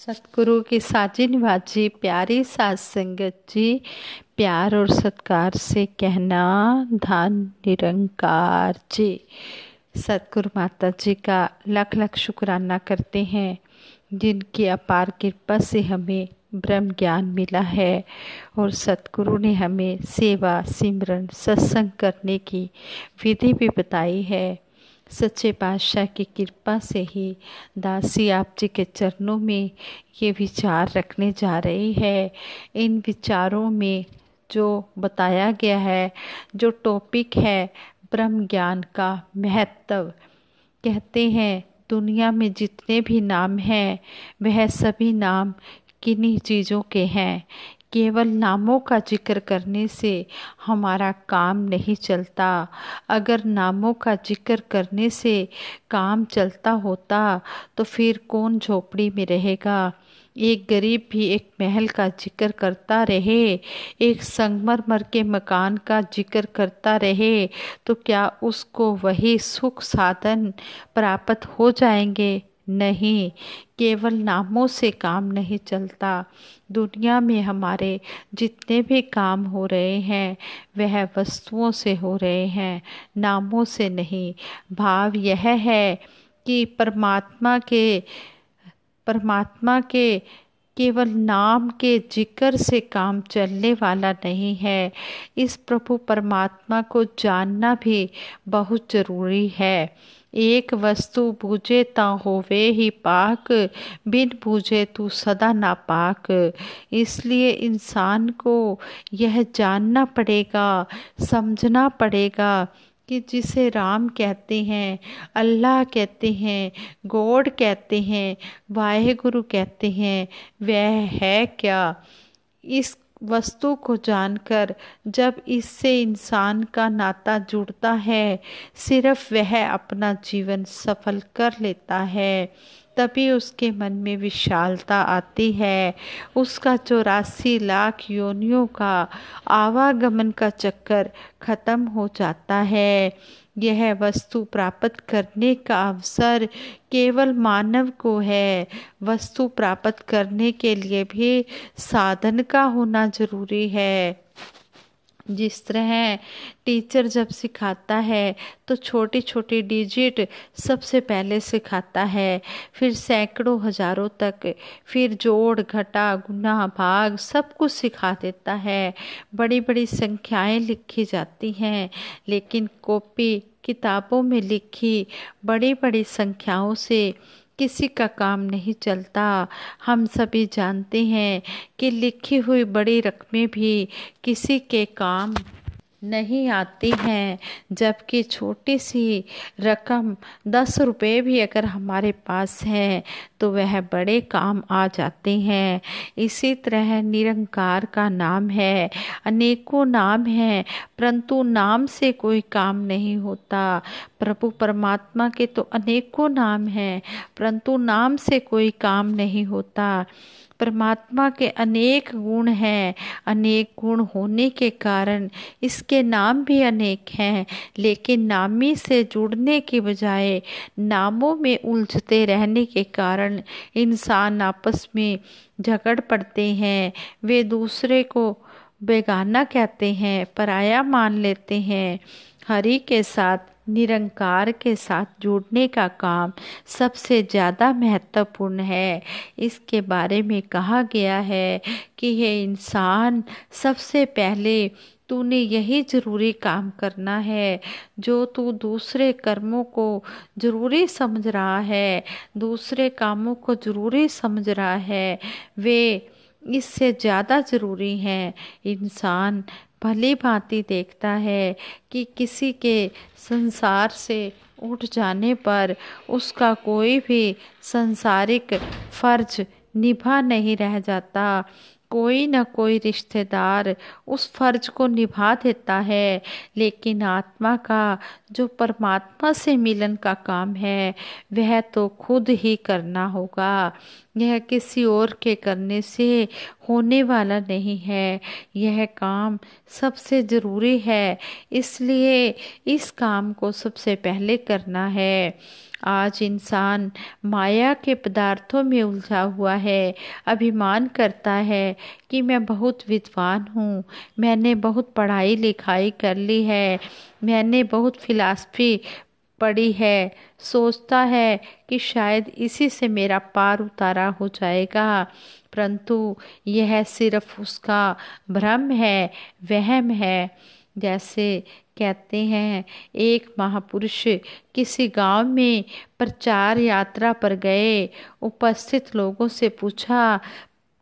सतगुरु की साजी निवाजी प्यारी सात संगत जी, प्यार और सत्कार से कहना धन निरंकार जी। सतगुरु माता जी का लाख लाख शुक्राना करते हैं, जिनकी अपार कृपा से हमें ब्रह्म ज्ञान मिला है और सतगुरु ने हमें सेवा सिमरन सत्संग करने की विधि भी बताई है। सच्चे पातशाह की कृपा से ही दासी आप जी के चरणों में ये विचार रखने जा रही है। इन विचारों में जो बताया गया है, जो टॉपिक है ब्रह्म ज्ञान का महत्व, कहते हैं दुनिया में जितने भी नाम हैं वह सभी नाम किन्हीं चीज़ों के हैं। केवल नामों का जिक्र करने से हमारा काम नहीं चलता। अगर नामों का जिक्र करने से काम चलता होता तो फिर कौन झोपड़ी में रहेगा। एक गरीब भी एक महल का जिक्र करता रहे, एक संगमरमर के मकान का जिक्र करता रहे, तो क्या उसको वही सुख साधन प्राप्त हो जाएंगे? नहीं, केवल नामों से काम नहीं चलता। दुनिया में हमारे जितने भी काम हो रहे हैं वह वस्तुओं से हो रहे हैं, नामों से नहीं। भाव यह है कि परमात्मा के केवल नाम के जिक्र से काम चलने वाला नहीं है। इस प्रभु परमात्मा को जानना भी बहुत जरूरी है। एक वस्तु बूझे ता होवे ही पाक, बिन बूझे तू सदा नापाक। इसलिए इंसान को यह जानना पड़ेगा, समझना पड़ेगा कि जिसे राम कहते हैं, अल्लाह कहते हैं, गॉड कहते हैं, वाहेगुरु कहते हैं, वह है क्या। इस वस्तु को जानकर जब इससे इंसान का नाता जुड़ता है, सिर्फ वह अपना जीवन सफल कर लेता है, तभी उसके मन में विशालता आती है। उसका 84 लाख योनियों का आवागमन का चक्कर खत्म हो जाता है। यह वस्तु प्राप्त करने का अवसर केवल मानव को है। वस्तु प्राप्त करने के लिए भी साधन का होना जरूरी है। जिस तरह टीचर जब सिखाता है तो छोटी छोटी डिजिट सबसे पहले सिखाता है, फिर सैकड़ों हजारों तक, फिर जोड़ घटा गुना भाग सब कुछ सिखा देता है। बड़ी बड़ी संख्याएं लिखी जाती हैं, लेकिन कॉपी किताबों में लिखी बड़ी बड़ी संख्याओं से किसी का काम नहीं चलता। हम सभी जानते हैं कि लिखी हुई बड़ी रकमें भी किसी के काम नहीं आती हैं, जबकि छोटी सी रकम 10 रुपये भी अगर हमारे पास है तो वह बड़े काम आ जाते हैं। इसी तरह निरंकार का नाम है। अनेकों नाम हैं, परंतु नाम से कोई काम नहीं होता। प्रभु परमात्मा के तो अनेकों नाम हैं, परंतु नाम से कोई काम नहीं होता। परमात्मा के अनेक गुण हैं, अनेक गुण होने के कारण इसके नाम भी अनेक हैं, लेकिन नामी से जुड़ने के बजाय नामों में उलझते रहने के कारण इंसान आपस में झगड़ पड़ते हैं। वे दूसरे को बेगाना कहते हैं, पराया मान लेते हैं। हरि के साथ, निरंकार के साथ जुड़ने का काम सबसे ज़्यादा महत्वपूर्ण है। इसके बारे में कहा गया है कि हे इंसान, सबसे पहले तूने यही जरूरी काम करना है। जो तू दूसरे कर्मों को जरूरी समझ रहा है, दूसरे कामों को जरूरी समझ रहा है, वे इससे ज़्यादा ज़रूरी हैं। इंसान भली भांति देखता है कि किसी के संसार से उठ जाने पर उसका कोई भी सांसारिक फर्ज निभा नहीं रह जाता। कोई न कोई रिश्तेदार उस फर्ज को निभा देता है, लेकिन आत्मा का जो परमात्मा से मिलन का काम है वह तो खुद ही करना होगा। यह किसी और के करने से होने वाला नहीं है। यह काम सबसे ज़रूरी है, इसलिए इस काम को सबसे पहले करना है। आज इंसान माया के पदार्थों में उलझा हुआ है, अभिमान करता है कि मैं बहुत विद्वान हूँ, मैंने बहुत पढ़ाई लिखाई कर ली है, मैंने बहुत फिलॉसफी पड़ी है। सोचता है कि शायद इसी से मेरा पार उतारा हो जाएगा, परंतु यह सिर्फ उसका भ्रम है, वहम है। जैसे कहते हैं, एक महापुरुष किसी गांव में प्रचार यात्रा पर गए। उपस्थित लोगों से पूछा,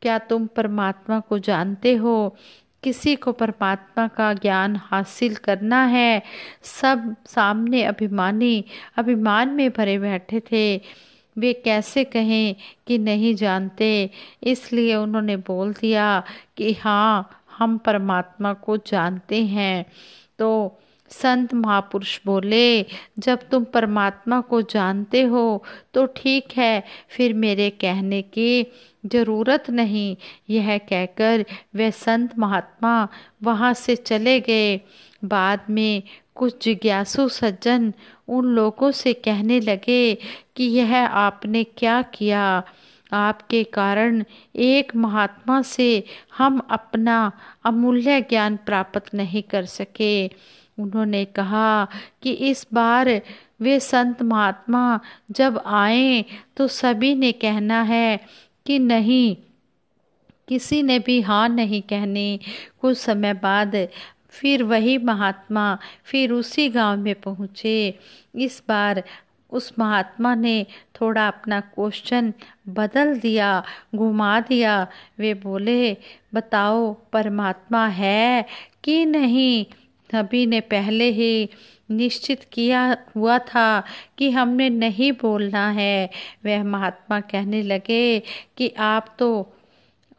क्या तुम परमात्मा को जानते हो? किसी को परमात्मा का ज्ञान हासिल करना है। सब सामने अभिमान में भरे बैठे थे। वे कैसे कहें कि नहीं जानते, इसलिए उन्होंने बोल दिया कि हाँ, हम परमात्मा को जानते हैं। तो संत महापुरुष बोले, जब तुम परमात्मा को जानते हो तो ठीक है, फिर मेरे कहने की जरूरत नहीं। यह कहकर वे संत महात्मा वहाँ से चले गए। बाद में कुछ जिज्ञासु सज्जन उन लोगों से कहने लगे कि यह आपने क्या किया? आपके कारण एक महात्मा से हम अपना अमूल्य ज्ञान प्राप्त नहीं कर सके। उन्होंने कहा कि इस बार वे संत महात्मा जब आए तो सभी ने कहना है कि नहीं, किसी ने भी हाँ नहीं कहनी। कुछ समय बाद फिर वही महात्मा फिर उसी गांव में पहुँचे। इस बार उस महात्मा ने थोड़ा अपना क्वेश्चन बदल दिया, घुमा दिया। वे बोले, बताओ परमात्मा है कि नहीं? सभी ने पहले ही निश्चित किया हुआ था कि हमने नहीं बोलना है। वह महात्मा कहने लगे कि आप तो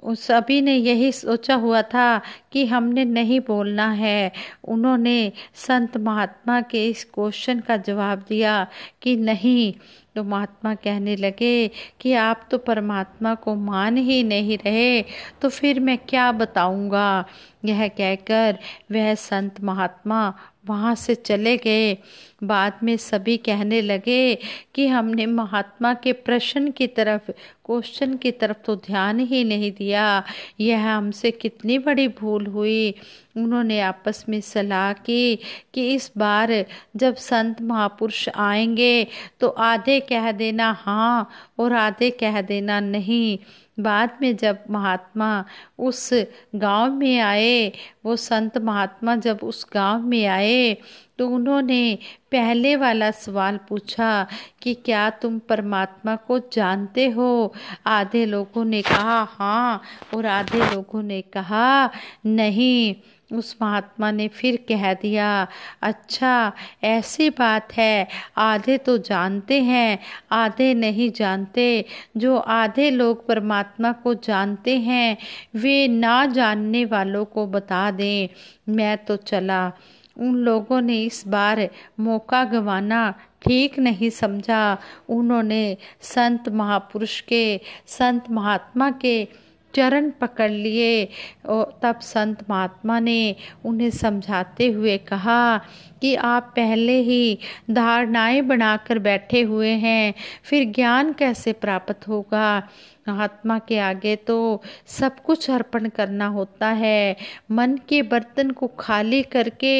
सभी ने यही सोचा हुआ था कि हमने नहीं बोलना है। उन्होंने संत महात्मा के इस क्वेश्चन का जवाब दिया कि नहीं। तो महात्मा कहने लगे कि आप तो परमात्मा को मान ही नहीं रहे, तो फिर मैं क्या बताऊंगा? यह कहकर वह संत महात्मा वहाँ से चले गए। बाद में सभी कहने लगे कि हमने महात्मा के प्रश्न की तरफ, क्वेश्चन की तरफ तो ध्यान ही नहीं दिया। यह हमसे कितनी बड़ी भूल हुई। उन्होंने आपस में सलाह की कि इस बार जब संत महापुरुष आएंगे तो आधे कह देना हाँ और आधे कह देना नहीं। बाद में जब महात्मा उस गांव में आए, वो संत महात्मा जब उस गांव में आए तो उन्होंने पहले वाला सवाल पूछा कि क्या तुम परमात्मा को जानते हो? आधे लोगों ने कहा हाँ और आधे लोगों ने कहा नहीं। उस महात्मा ने फिर कह दिया, अच्छा ऐसी बात है, आधे तो जानते हैं, आधे नहीं जानते। जो आधे लोग परमात्मा को जानते हैं वे ना जानने वालों को बता दें। मैं तो चला। उन लोगों ने इस बार मौका गंवाना ठीक नहीं समझा। उन्होंने संत महापुरुष के, संत महात्मा के चरण पकड़ लिए और तब संत महात्मा ने उन्हें समझाते हुए कहा कि आप पहले ही धारणाएं बनाकर बैठे हुए हैं, फिर ज्ञान कैसे प्राप्त होगा? महात्मा के आगे तो सब कुछ अर्पण करना होता है। मन के बर्तन को खाली करके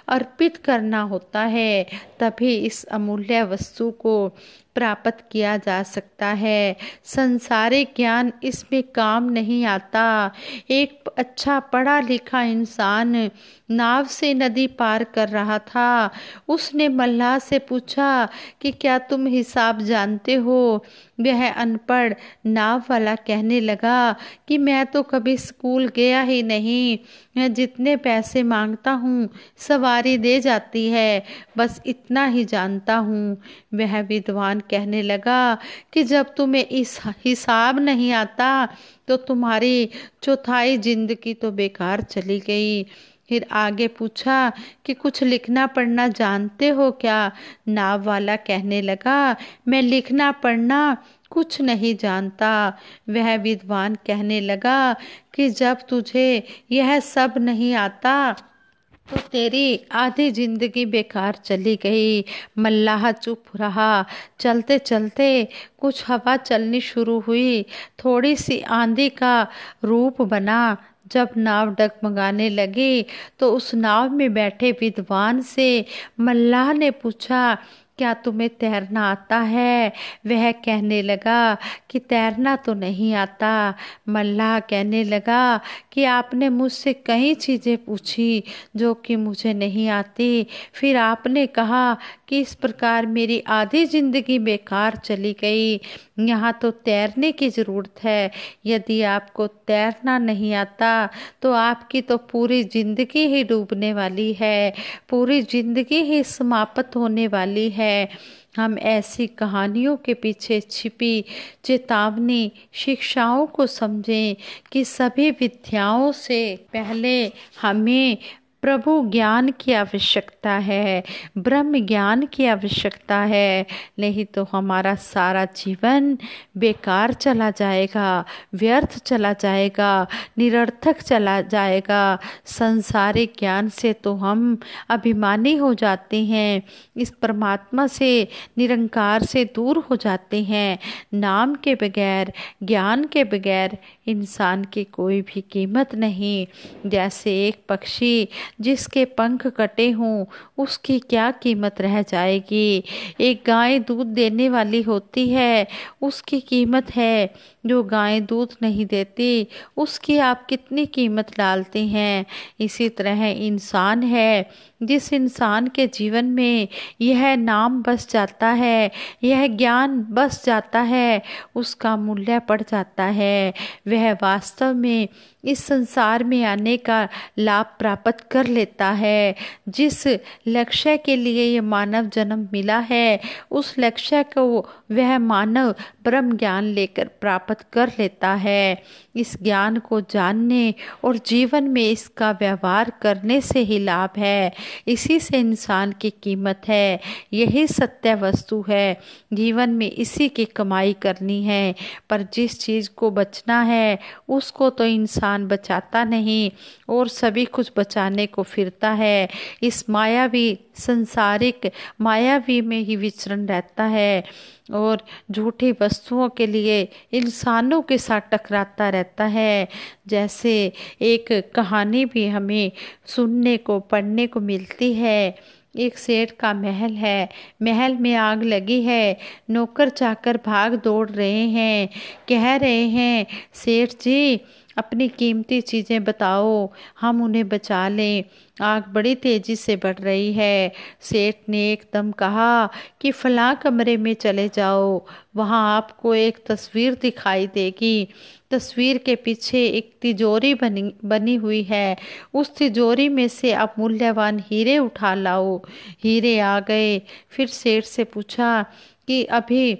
अर्पित करना होता है, तभी इस अमूल्य वस्तु को प्राप्त किया जा सकता है। संसारिक ज्ञान इसमें काम नहीं आता। एक अच्छा पढ़ा लिखा इंसान नाव से नदी पार कर रहा था। उसने मल्लाह से पूछा कि क्या तुम हिसाब जानते हो? वह अनपढ़ नाव वाला कहने लगा कि मैं तो कभी स्कूल गया ही नहीं, मैं जितने पैसे मांगता हूँ सवारी दे जाती है, बस इतना ही जानता हूँ। वह विद्वान कहने लगा कि जब तुम्हें इस हिसाब नहीं आता तो तुम्हारी चौथाई जिंदगी तो बेकार चली गई। फिर आगे पूछा कि कुछ लिखना पढ़ना जानते हो क्या? नाव वाला कहने लगा, मैं लिखना पढ़ना कुछ नहीं जानता। वह विद्वान कहने लगा कि जब तुझे यह सब नहीं आता तो तेरी आधी जिंदगी बेकार चली गई। मल्लाह चुप रहा। चलते चलते कुछ हवा चलनी शुरू हुई, थोड़ी सी आंधी का रूप बना। जब नाव डगमगाने लगी तो उस नाव में बैठे विद्वान से मल्लाह ने पूछा, क्या तुम्हें तैरना आता है? वह कहने लगा कि तैरना तो नहीं आता। मल्लाह कहने लगा कि आपने मुझसे कई चीज़ें पूछी जो कि मुझे नहीं आती, फिर आपने कहा कि इस प्रकार मेरी आधी जिंदगी बेकार चली गई। यहाँ तो तैरने की ज़रूरत है। यदि आपको तैरना नहीं आता तो आपकी तो पूरी जिंदगी ही डूबने वाली है, पूरी जिंदगी ही समाप्त होने वाली है। हम ऐसी कहानियों के पीछे छिपी चेतावनी शिक्षाओं को समझें कि सभी विद्याओं से पहले हमें प्रभु ज्ञान की आवश्यकता है, ब्रह्म ज्ञान की आवश्यकता है। नहीं तो हमारा सारा जीवन बेकार चला जाएगा, व्यर्थ चला जाएगा, निरर्थक चला जाएगा। संसारिक ज्ञान से तो हम अभिमानी हो जाते हैं, इस परमात्मा से निरंकार से दूर हो जाते हैं। नाम के बगैर, ज्ञान के बगैर इंसान की कोई भी कीमत नहीं। जैसे एक पक्षी जिसके पंख कटे हों उसकी क्या कीमत रह जाएगी। एक गाय दूध देने वाली होती है, उसकी कीमत है। जो गाय दूध नहीं देती उसकी आप कितनी कीमत डालते हैं। इसी तरह इंसान है, जिस इंसान के जीवन में यह नाम बस जाता है, यह ज्ञान बस जाता है, उसका मूल्य बढ़ जाता है। वह वास्तव में इस संसार में आने का लाभ प्राप्त कर लेता है। जिस लक्ष्य के लिए ये मानव जन्म मिला है, उस लक्ष्य को वह मानव ब्रह्म ज्ञान लेकर प्राप्त कर लेता है। इस ज्ञान को जानने और जीवन में इसका व्यवहार करने से ही लाभ है। इसी से इंसान की कीमत है। यही सत्य वस्तु है। जीवन में इसी की कमाई करनी है। पर जिस चीज़ को बचना है उसको तो इंसान बचाता नहीं और सभी कुछ बचाने को फिरता है। इस मायावी संसारिक मायावी में ही विचरण रहता है और झूठी वस्तुओं के लिए इंसानों के साथ टकराता रहता है। जैसे एक कहानी भी हमें सुनने को पढ़ने को मिलती है। एक सेठ का महल है, महल में आग लगी है, नौकर चाकर भाग दौड़ रहे हैं, कह रहे हैं सेठ जी अपनी कीमती चीज़ें बताओ, हम उन्हें बचा लें, आग बड़ी तेज़ी से बढ़ रही है। सेठ ने एकदम कहा कि फलां कमरे में चले जाओ, वहाँ आपको एक तस्वीर दिखाई देगी। तस्वीर के पीछे एक तिजोरी बनी हुई है, उस तिजोरी में से आप मूल्यवान हीरे उठा लाओ। हीरे आ गए। फिर सेठ से पूछा कि अभी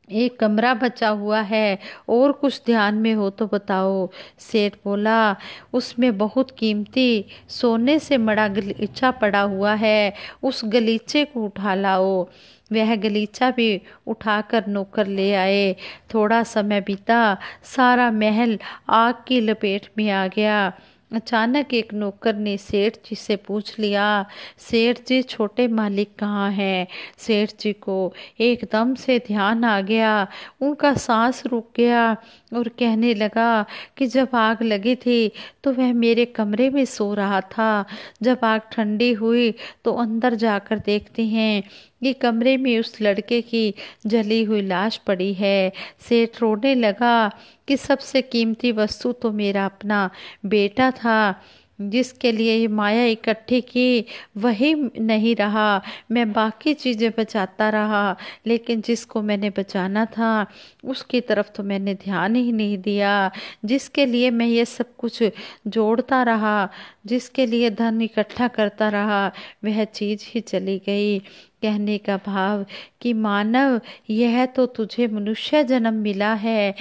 एक कमरा बचा हुआ है और कुछ ध्यान में हो तो बताओ। सेठ बोला उसमें बहुत कीमती सोने से मड़ा गलीचा पड़ा हुआ है, उस गलीचे को उठा लाओ। वह गलीचा भी उठाकर नौकर ले आए। थोड़ा समय बीता, सारा महल आग की लपेट में आ गया। अचानक एक नौकर ने सेठ जी से पूछ लिया, सेठ जी छोटे मालिक कहाँ हैं? सेठ जी को एकदम से ध्यान आ गया, उनका सांस रुक गया और कहने लगा कि जब आग लगी थी तो वह मेरे कमरे में सो रहा था। जब आग ठंडी हुई तो अंदर जाकर देखते हैं कि कमरे में उस लड़के की जली हुई लाश पड़ी है। सेठ रोने लगा कि सबसे कीमती वस्तु तो मेरा अपना बेटा था, जिसके लिए ये माया इकट्ठी की वही नहीं रहा। मैं बाकी चीज़ें बचाता रहा, लेकिन जिसको मैंने बचाना था उसकी तरफ तो मैंने ध्यान ही नहीं दिया। जिसके लिए मैं ये सब कुछ जोड़ता रहा, जिसके लिए धन इकट्ठा करता रहा, वह चीज़ ही चली गई। कहने का भाव कि मानव, यह तो तुझे मनुष्य जन्म मिला है,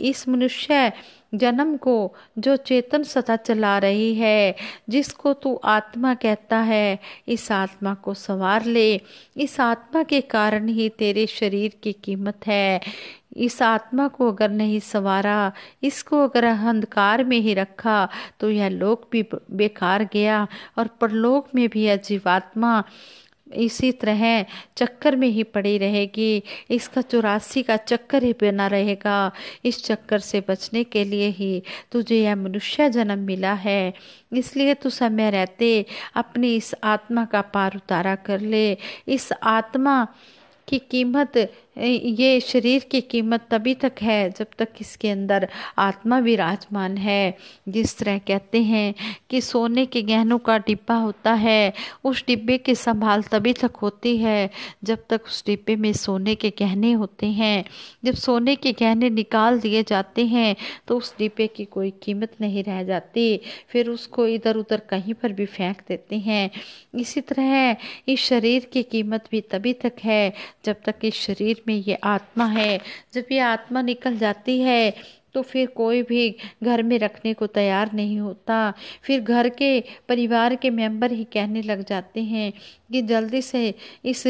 इस मनुष्य जन्म को जो चेतन सत्ता चला रही है, जिसको तू आत्मा कहता है, इस आत्मा को संवार ले। इस आत्मा के कारण ही तेरे शरीर की कीमत है। इस आत्मा को अगर नहीं संवारा, इसको अगर अंधकार में ही रखा, तो यह लोक भी बेकार गया और परलोक में भी यह जीवात्मा इसी तरह चक्कर में ही पड़ी रहेगी। इसका 84 का चक्कर ही बना रहेगा। इस चक्कर से बचने के लिए ही तुझे यह मनुष्य जन्म मिला है। इसलिए तू समय रहते अपनी इस आत्मा का पार उतारा कर ले। इस आत्मा की कीमत, ये शरीर की कीमत तभी तक है जब तक इसके अंदर आत्मा विराजमान है। जिस तरह कहते हैं कि सोने के गहनों का डिब्बा होता है, उस डिब्बे की संभाल तभी तक होती है जब तक उस डिब्बे में सोने के गहने होते हैं। जब सोने के गहने निकाल दिए जाते हैं तो उस डिब्बे की कोई कीमत नहीं रह जाती, फिर उसको इधर उधर कहीं पर भी फेंक देते हैं। इसी तरह इस शरीर की कीमत भी तभी तक है जब तक इस शरीर में ये आत्मा है। जब ये आत्मा निकल जाती है तो फिर कोई भी घर में रखने को तैयार नहीं होता। फिर घर के परिवार के मेंबर ही कहने लग जाते हैं कि जल्दी से इस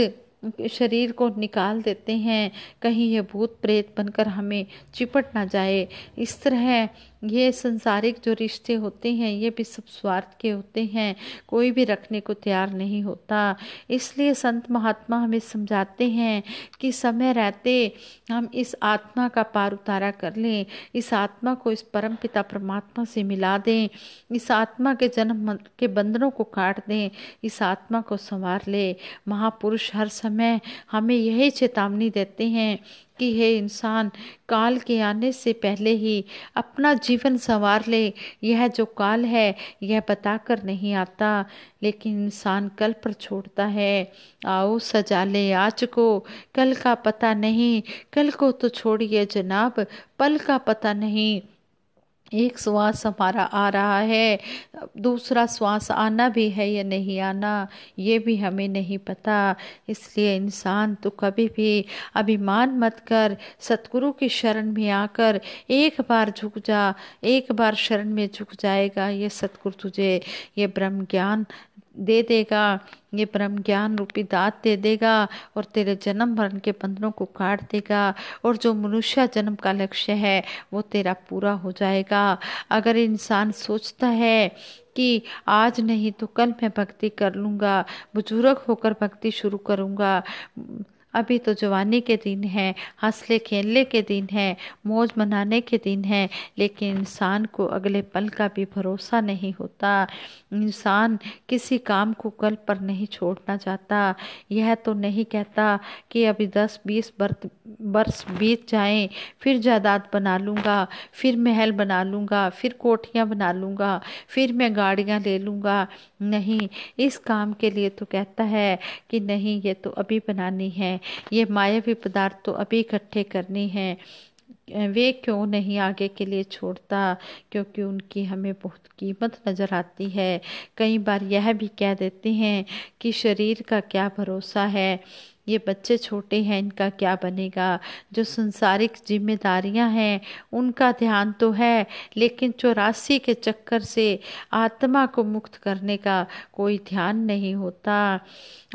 शरीर को निकाल देते हैं, कहीं ये भूत प्रेत बनकर हमें चिपट ना जाए। इस तरह ये संसारिक जो रिश्ते होते हैं ये भी सब स्वार्थ के होते हैं, कोई भी रखने को तैयार नहीं होता। इसलिए संत महात्मा हमें समझाते हैं कि समय रहते हम इस आत्मा का पार उतारा कर लें, इस आत्मा को इस परम पिता परमात्मा से मिला दें, इस आत्मा के जन्म के बंधनों को काट दें, इस आत्मा को संवार ले। महापुरुष हर समय हमें यही चेतावनी देते हैं कि हे इंसान, काल के आने से पहले ही अपना जीवन संवार ले। यह जो काल है यह बताकर नहीं आता, लेकिन इंसान कल पर छोड़ता है। आओ सजा ले आज को, कल का पता नहीं। कल को तो छोड़िए जनाब, पल का पता नहीं। एक श्वास हमारा आ रहा है, दूसरा श्वास आना भी है या नहीं आना, ये भी हमें नहीं पता। इसलिए इंसान तो कभी भी अभिमान मत कर, सतगुरु की शरण में आकर एक बार झुक जा। एक बार शरण में झुक जाएगा, ये सतगुरु तुझे ये ब्रह्म ज्ञान दे देगा, ये ब्रह्म ज्ञान रूपी दात दे देगा और तेरे जन्म मरण के बंधनों को काट देगा। और जो मनुष्य जन्म का लक्ष्य है वो तेरा पूरा हो जाएगा। अगर इंसान सोचता है कि आज नहीं तो कल मैं भक्ति कर लूँगा, बुजुर्ग होकर भक्ति शुरू करूँगा, अभी तो जवानी के दिन है, हंसले खेलने के दिन है, मौज मनाने के दिन है, लेकिन इंसान को अगले पल का भी भरोसा नहीं होता। इंसान किसी काम को कल पर नहीं छोड़ना चाहता। यह तो नहीं कहता कि अभी 10-20 वर्ष बीत जाएं, फिर जायदाद बना लूँगा, फिर महल बना लूँगा, फिर कोठियाँ बना लूँगा, फिर मैं गाड़ियाँ ले लूँगा। नहीं, इस काम के लिए तो कहता है कि नहीं, ये तो अभी बनानी है, ये मायावी पदार्थ तो अभी इकट्ठे करनी है। वे क्यों नहीं आगे के लिए छोड़ता? क्योंकि उनकी हमें बहुत कीमत नज़र आती है। कई बार यह भी कह देते हैं कि शरीर का क्या भरोसा है, ये बच्चे छोटे हैं, इनका क्या बनेगा। जो संसारिक जिम्मेदारियां हैं उनका ध्यान तो है, लेकिन 84 के चक्कर से आत्मा को मुक्त करने का कोई ध्यान नहीं होता।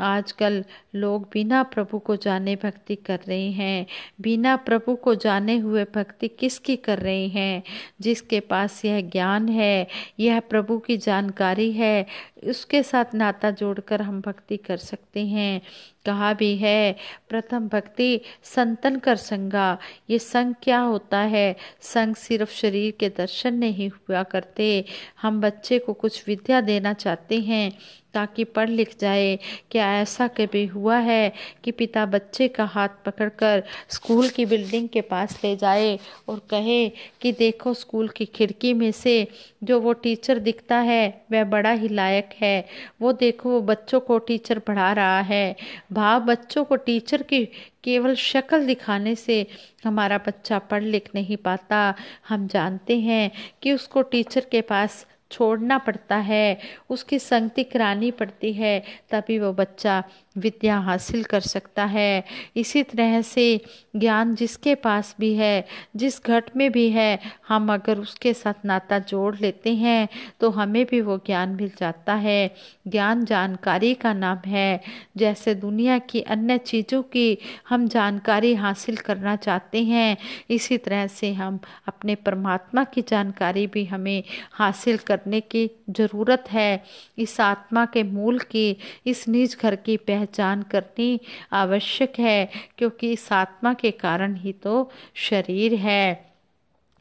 आजकल लोग बिना प्रभु को जाने भक्ति कर रहे हैं। बिना प्रभु को जाने हुए भक्ति किसकी कर रहे हैं? जिसके पास यह ज्ञान है, यह प्रभु की जानकारी है, उसके साथ नाता जोड़कर हम भक्ति कर सकते हैं। कहा भी है, प्रथम भक्ति संतन कर संगा। ये संग क्या होता है? संग सिर्फ शरीर के दर्शन नहीं हुआ करते। हम बच्चे को कुछ विद्या देना चाहते हैं ताकि पढ़ लिख जाए। क्या ऐसा कभी हुआ है कि पिता बच्चे का हाथ पकड़कर स्कूल की बिल्डिंग के पास ले जाए और कहे कि देखो, स्कूल की खिड़की में से जो वो टीचर दिखता है वह बड़ा ही लायक है, वो देखो वो बच्चों को टीचर पढ़ा रहा है। भाव, बच्चों को टीचर की केवल शक्ल दिखाने से हमारा बच्चा पढ़ लिख नहीं पाता। हम जानते हैं कि उसको टीचर के पास छोड़ना पड़ता है, उसकी संगति करानी पड़ती है, तभी वो बच्चा विद्या हासिल कर सकता है। इसी तरह से ज्ञान जिसके पास भी है, जिस घट में भी है, हम अगर उसके साथ नाता जोड़ लेते हैं तो हमें भी वो ज्ञान मिल जाता है। ज्ञान जानकारी का नाम है। जैसे दुनिया की अन्य चीज़ों की हम जानकारी हासिल करना चाहते हैं, इसी तरह से हम अपने परमात्मा की जानकारी भी हमें हासिल करने की ज़रूरत है। इस आत्मा के मूल की, इस निज घर की पहचान करनी आवश्यक है, क्योंकि इस आत्मा के कारण ही तो शरीर है।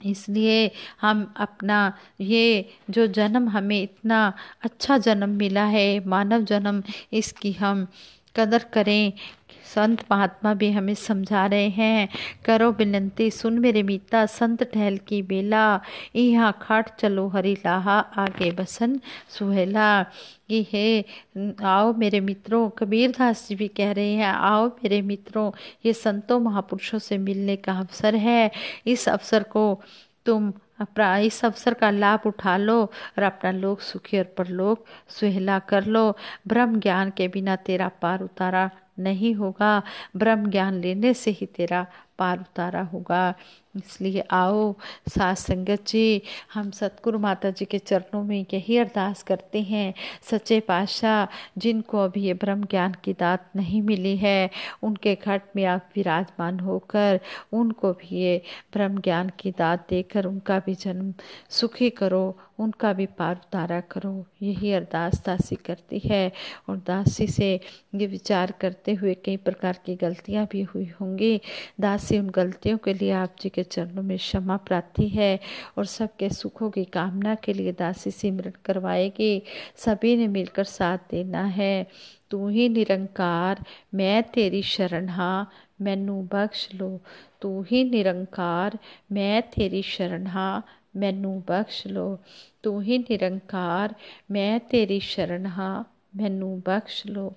इसलिए हम अपना ये जो जन्म, हमें इतना अच्छा जन्म मिला है, मानव जन्म, इसकी हम कदर करें। संत महात्मा भी हमें समझा रहे हैं, करो बिनती सुन मेरे मीता, संत ठहल की बेला, यहाँ खाट चलो हरि लाहा, आगे बसन सुहेला। ये है, आओ मेरे मित्रों, कबीरदास जी भी कह रहे हैं, आओ मेरे मित्रों, ये संतों महापुरुषों से मिलने का अवसर है। इस अवसर को तुम इस अवसर का लाभ उठा लो और अपना लोक सुखी और परलोक सुहेला कर लो। ब्रह्म ज्ञान के बिना तेरा पार उतारा नहीं होगा, ब्रह्म ज्ञान लेने से ही तेरा पार उतारा होगा। इसलिए आओ साथ संगत जी, हम सतगुरु माता जी के चरणों में यही अरदास करते हैं, सच्चे पातशाह जिनको अभी ये ब्रह्म ज्ञान की दात नहीं मिली है, उनके घट में आप विराजमान होकर उनको भी ये ब्रह्म ज्ञान की दात देकर उनका भी जन्म सुखी करो, उनका भी पार उतारा करो। यही अरदास दासी करती है। और दासी से ये विचार करते हुए कई प्रकार की गलतियां भी हुई होंगी, दासी उन गलतियों के लिए आप जी के चरणों में क्षमा प्रार्थी है और सबके सुखों की कामना के लिए दासी सिमरन करवाएगी। सभी ने मिलकर साथ देना है। तू ही निरंकार मैं तेरी शरण हाँ, मैनू बख्श लो। तू ही निरंकार मैं तेरी शरण हाँ, मैनू बख्श लो। तू ही निरंकार मैं तेरी शरण हाँ, मैनू बख्श लो।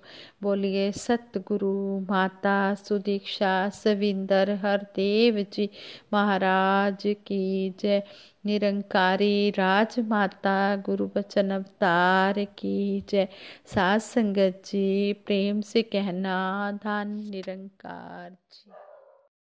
बोलिए सतगुरु माता सुदीक्षा सविंदर हरदेव जी महाराज की जय। निरंकारी राजमाता गुरु बचन अवतार की जय। साथ संगत जी प्रेम से कहना धन निरंकार जी।